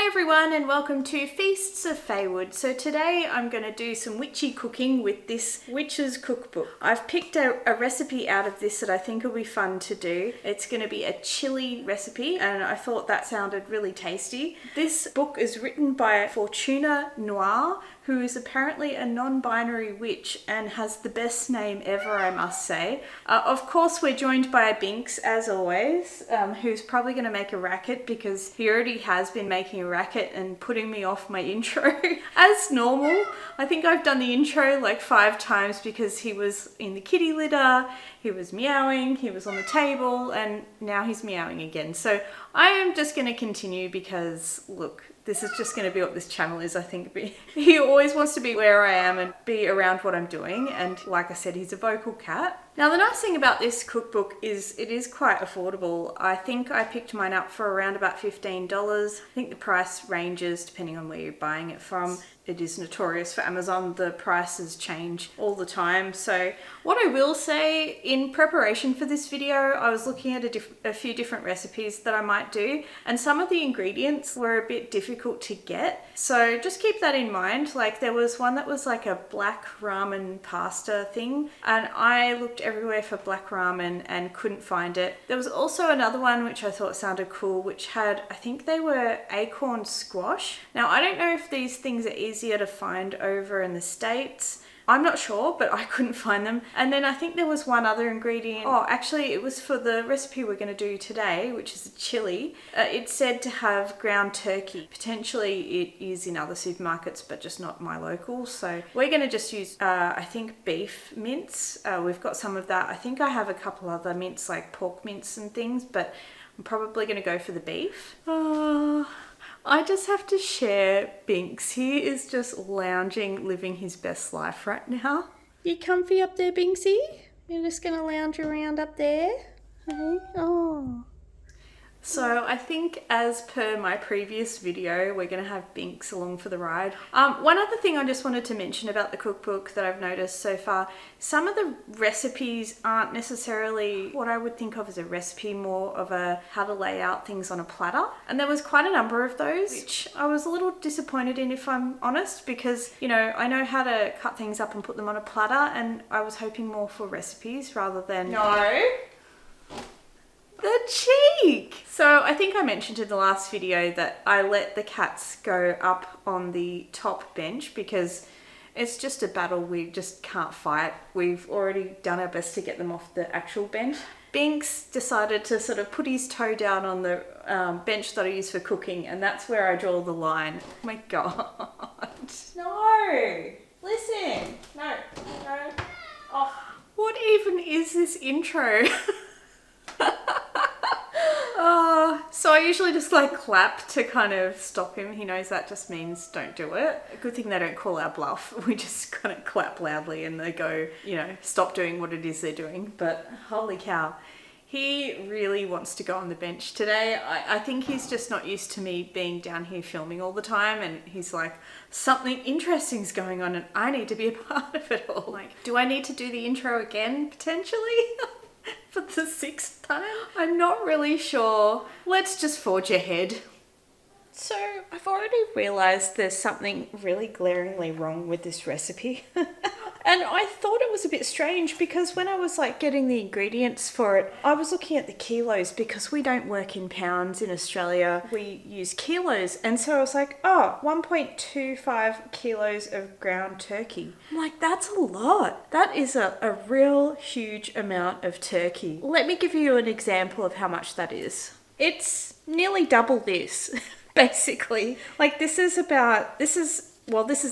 Hi everyone and welcome to Feasts of Faewood. So today I'm going to do some witchy cooking with this witch's cookbook. I've picked a recipe out of this that I think will be fun to do. It's going to be a chili recipe and I thought that sounded really tasty. This book is written by Fortuna Noir, who is apparently a non-binary witch and has the best name ever, I must say. Of course, we're joined by Binks, as always, who's probably going to make a racket because he already has been making a racket and putting me off my intro. As normal, I think I've done the intro like 5 times because he was in the kitty litter, he was meowing, he was on the table, and now he's meowing again. So I am just going to continue because, look, this is just going to be what this channel is, I think. He always wants to be where I am and be around what I'm doing. And like I said, he's a vocal cat. Now, the nice thing about this cookbook is it is quite affordable. I think I picked mine up for around about $15. I think the price ranges depending on where you're buying it from. It is notorious for Amazon. The prices change all the time. So what I will say, in preparation for this video, I was looking at a few different recipes that I might do, and some of the ingredients were a bit difficult to get. So just keep that in mind. Like, there was one that was like a black ramen pasta thing, and I looked everywhere for black ramen and couldn't find it. There was also another one which I thought sounded cool, which had, I think they were acorn squash. Now, I don't know if these things are easier to find over in the States. I'm not sure, but I couldn't find them. And then I think there was one other ingredient. Oh, actually it was for the recipe we're going to do today, which is a chili. It said to have ground turkey. Potentially it is in other supermarkets, but just not my local. So we're going to just use, I think, beef mince. We've got some of that. I think I have a couple other mince, like pork mince and things, but I'm probably going to go for the beef. I just have to share Binks. He is just lounging, living his best life right now. You comfy up there, Binksy? You're just gonna lounge around up there? Hey? Oh. So I think, as per my previous video, we're going to have Binks along for the ride. One other thing I just wanted to mention about the cookbook that I've noticed so far, some of the recipes aren't necessarily what I would think of as a recipe, more of a how to lay out things on a platter. And there was quite a number of those, which I was a little disappointed in, if I'm honest, because, you know, I know how to cut things up and put them on a platter, and I was hoping more for recipes rather than... No! The cheek! So I think I mentioned in the last video that I let the cats go up on the top bench because it's just a battle we just can't fight. We've already done our best to get them off the actual bench. Binks decided to sort of put his toe down on the bench that I use for cooking, and that's where I draw the line. Oh my god. No! Listen! No. No. Oh. What even is this intro? So I usually just like clap to kind of stop him. He knows that just means don't do it. A good thing they don't call our bluff. We just kind of clap loudly and they go, you know, stop doing what it is they're doing. But holy cow, he really wants to go on the bench today. I think he's just not used to me being down here filming all the time, and he's like, something interesting's going on and I need to be a part of it all. Like, do I need to do the intro again, potentially? For the 6th time? I'm not really sure. Let's just forge ahead. So I've already realised there's something really glaringly wrong with this recipe. And I thought it was a bit strange because when I was like getting the ingredients for it, I was looking at the kilos because we don't work in pounds in Australia. We use kilos. And so I was like, oh, 1.25 kilos of ground turkey. I'm like, that's a lot. That is a real huge amount of turkey. Let me give you an example of how much that is. It's nearly double this, basically. Like, this is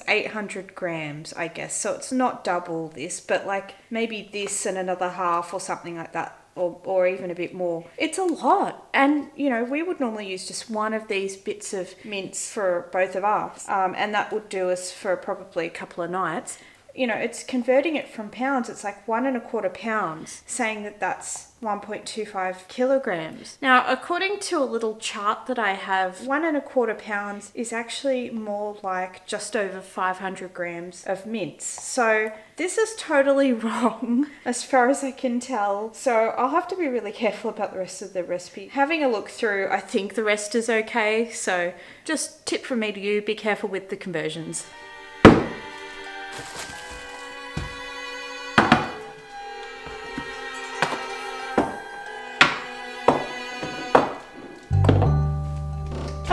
800 grams, I guess. So it's not double this, but like maybe this and another half or something like that, or even a bit more. It's a lot. And, you know, we would normally use just one of these bits of mince for both of us. And that would do us for probably a couple of nights. you know, it's converting it from pounds. It's like 1.25 pounds, saying that that's 1.25 kilograms. Now, according to a little chart that I have, 1.25 pounds is actually more like just over 500 grams of mince. So this is totally wrong as far as I can tell. So I'll have to be really careful about the rest of the recipe. Having a look through, I think the rest is okay. So just tip from me to you, be careful with the conversions.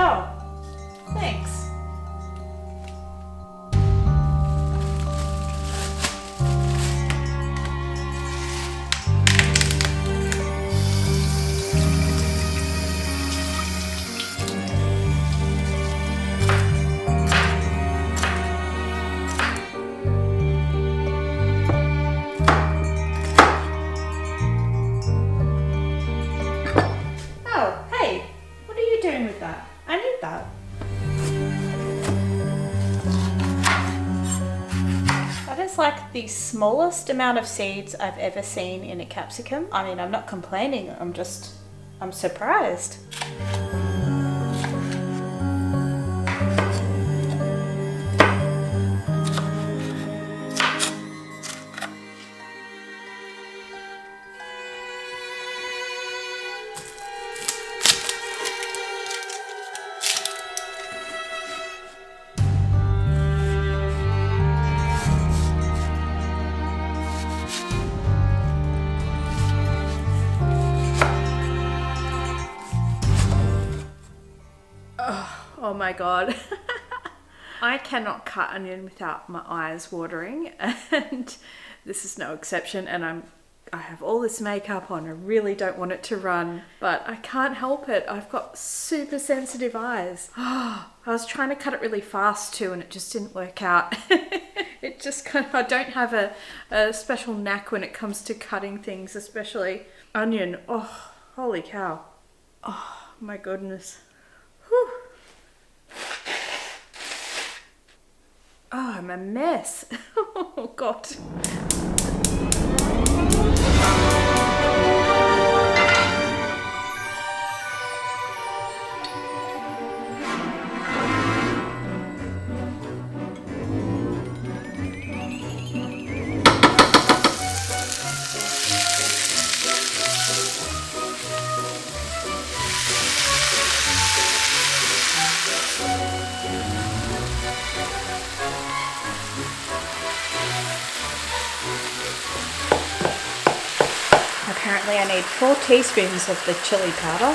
Oh, thanks. Oh, hey, what are you doing with that? I need that. That is like the smallest amount of seeds I've ever seen in a capsicum. I mean, I'm not complaining, I'm surprised. Oh my god. I cannot cut onion without my eyes watering, and this is no exception. And I have all this makeup on. I really don't want it to run, but I can't help it. I've got super sensitive eyes. I was trying to cut it really fast too, and it just didn't work out. It just kind of, I don't have a special knack when it comes to cutting things, especially onion. Oh, holy cow. Oh my goodness. Whew. Oh, I'm a mess. Oh, God. Apparently I need 4 teaspoons of the chili powder,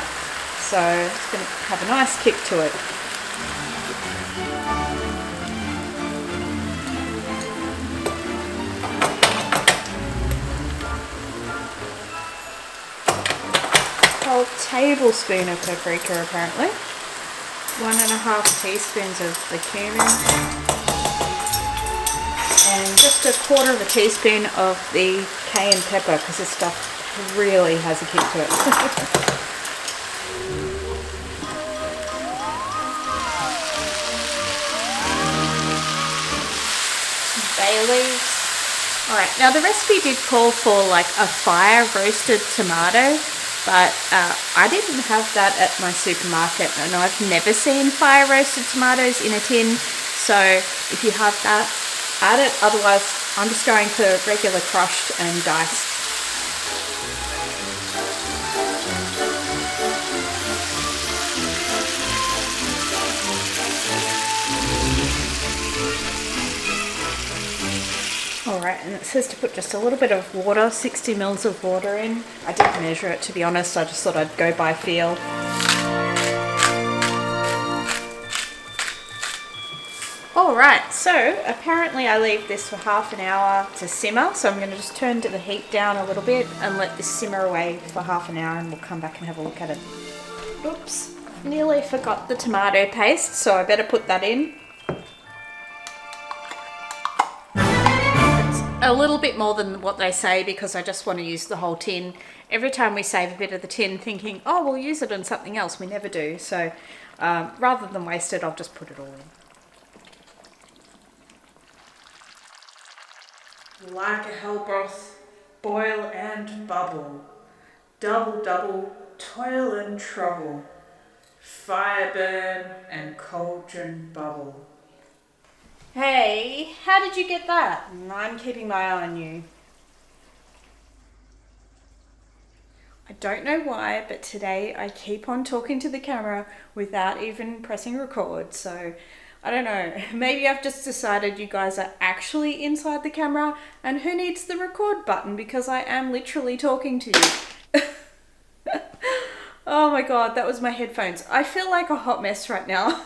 so it's going to have a nice kick to it. Whole tablespoon of paprika apparently. 1.5 teaspoons of the cumin. And just 1/4 teaspoon of the cayenne pepper, because this stuff really has a kick to it. Bay leaves. Alright, now the recipe did call for like a fire roasted tomato, but I didn't have that at my supermarket, and I've never seen fire roasted tomatoes in a tin, so if you have that, add it. Otherwise I'm just going for regular crushed and diced. Alright, and it says to put just a little bit of water, 60 mils of water in. I didn't measure it, to be honest, I just thought I'd go by feel. Alright, so apparently I leave this for half an hour to simmer, so I'm going to just turn the heat down a little bit and let this simmer away for half an hour, and we'll come back and have a look at it. Oops, nearly forgot the tomato paste, so I better put that in. A little bit more than what they say, because I just want to use the whole tin. Every time we save a bit of the tin thinking, oh, we'll use it on something else, we never do. So rather than waste it, I'll just put it all in. Like a hell broth, boil and bubble. Double, double, toil and trouble. Fire burn and cauldron bubble. Hey, how did you get that? I'm keeping my eye on you. I don't know why, but today I keep on talking to the camera without even pressing record. So I don't know, maybe I've just decided you guys are actually inside the camera and who needs the record button because I am literally talking to you. Oh my god, that was my headphones. I feel like a hot mess right now.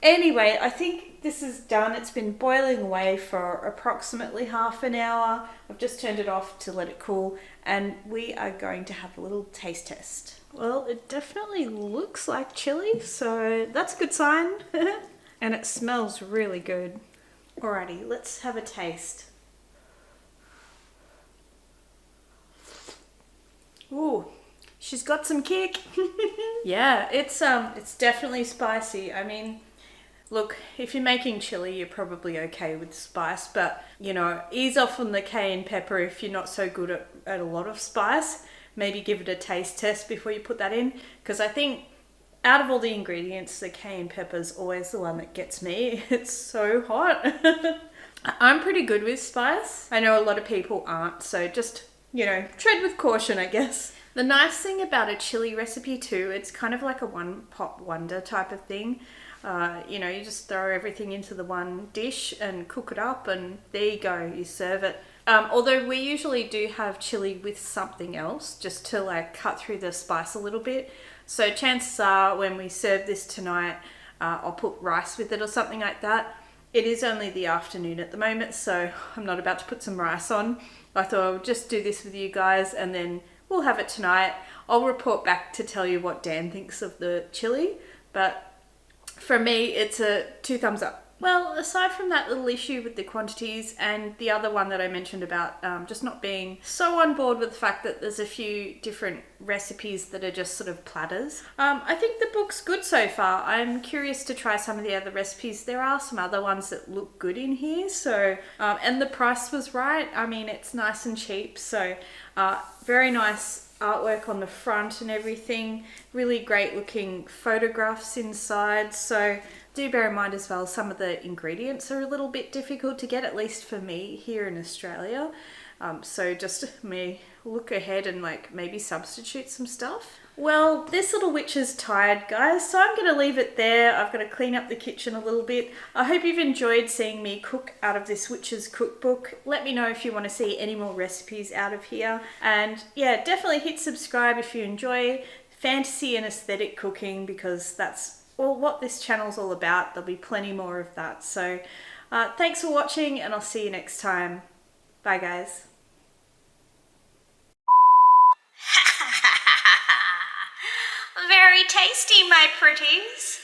Anyway, I think this is done. It's been boiling away for approximately half an hour. I've just turned it off to let it cool and we are going to have a little taste test. Well, it definitely looks like chili, so that's a good sign. And it smells really good. Alrighty, let's have a taste. Ooh, she's got some kick. Yeah, it's definitely spicy. I mean, look, if you're making chili, you're probably okay with spice, but, you know, ease off on the cayenne pepper if you're not so good at a lot of spice. Maybe give it a taste test before you put that in, because I think out of all the ingredients, the cayenne pepper is always the one that gets me. It's so hot. I'm pretty good with spice. I know a lot of people aren't, so just, you know, tread with caution, I guess. The nice thing about a chili recipe too, it's kind of like a one pot wonder type of thing. You know, you just throw everything into the one dish and cook it up and there you go, you serve it. Although we usually do have chili with something else just to like cut through the spice a little bit. So chances are when we serve this tonight, I'll put rice with it or something like that. It is only the afternoon at the moment, so I'm not about to put some rice on. I thought I would just do this with you guys and then we'll have it tonight. I'll report back to tell you what Dan thinks of the chili, but for me, it's a 2 thumbs up. Well, aside from that little issue with the quantities and the other one that I mentioned about just not being so on board with the fact that there's a few different recipes that are just sort of platters, I think the book's good so far. I'm curious to try some of the other recipes. There are some other ones that look good in here, so and the price was right. I mean, it's nice and cheap, so very nice artwork on the front and everything. Really great looking photographs inside, so do bear in mind as well some of the ingredients are a little bit difficult to get, at least for me here in Australia. So just may look ahead and like maybe substitute some stuff. Well, this little witch is tired, guys, so I'm going to leave it there. I've got to clean up the kitchen a little bit. I hope you've enjoyed seeing me cook out of this witch's cookbook. Let me know if you want to see any more recipes out of here. And yeah, definitely hit subscribe if you enjoy fantasy and aesthetic cooking, because that's what this channel's all about. There'll be plenty more of that. So thanks for watching and I'll see you next time. Bye, guys. Very tasty, my pretties.